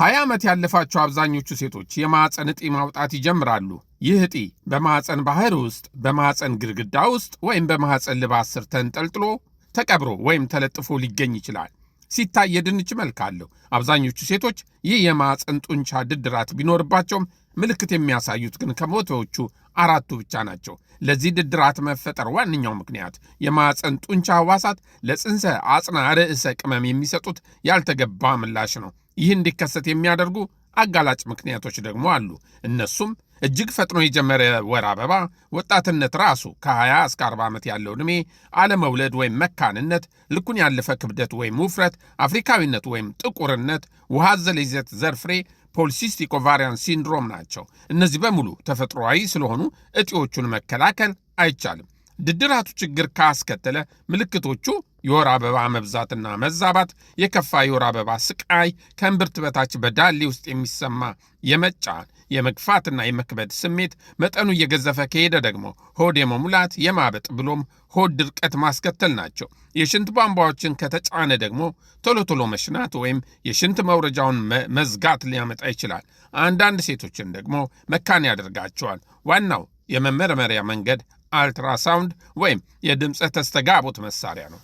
20 ዓመት ያለፋቸው አብዛኞቹ ሴቶች የማዕፀን እጢ ማውጣት ይጀምራሉ። ይህ እጢ በማዕፀን ባህር ውስጥ፣ በማዕፀን ግድግዳ ውስጥ ወይም በማዕፀን ልባስ ስር ተንጠልጥሎ ተቀብሮ ወይም ተለጥፎ ሊገኝ ይችላል። ሲታይ የድንች መልክ አለው። አብዛኞቹ ሴቶች ይህ የማዕፀን ጡንቻ ድድራት ቢኖርባቸውም ምልክት የሚያሳዩት ግን ከመቶዎቹ 4ቱ ብቻ ናቸው። ለዚህ ድድራት መፈጠር ዋነኛው ምክንያት የማዕፀን ጡንቻ ህዋሳት ለጽንሰ አጽና ርዕሰ ቅመም የሚሰጡት ያልተገባ ምላሽ ነው። ይህ እንዲከሰት የሚያደርጉ አጋላጭ ምክንያቶች ደግሞ አሉ። እነሱም እጅግ ፈጥኖ የጀመረ ወር አበባ፣ ወጣትነት ራሱ ከ20 እስከ 40 ዓመት ያለው ዕድሜ፣ አለመውለድ ወይም መካንነት፣ ልኩን ያለፈ ክብደት ወይም ውፍረት፣ አፍሪካዊነት ወይም ጥቁርነት፣ ውሃ አዘል ይዘት ዘር ፍሬ፣ ፖሊሲስቲክ ኦቫሪያን ሲንድሮም ናቸው። እነዚህ በሙሉ ተፈጥሯዊ ስለሆኑ እጢዎቹን መከላከል አይቻልም። ድድራቱ ችግር ካስከተለ ምልክቶቹ የወር አበባ መብዛትና መዛባት፣ የከፋ የወር አበባ ስቃይ፣ ከእምብርት በታች በዳሌ ውስጥ የሚሰማ የመጫን የመግፋትና የመክበድ ስሜት፣ መጠኑ እየገዘፈ ከሄደ ደግሞ ሆድ የመሙላት የማበጥ ብሎም ሆድ ድርቀት ማስከተል ናቸው። የሽንት ቧንቧዎችን ከተጫነ ደግሞ ቶሎ ቶሎ መሽናት ወይም የሽንት መውረጃውን መዝጋት ሊያመጣ ይችላል። አንዳንድ ሴቶችን ደግሞ መካን ያደርጋቸዋል። ዋናው የመመርመሪያ መንገድ አልትራሳውንድ ወይም የድምፀ ተስተጋቦት መሳሪያ ነው።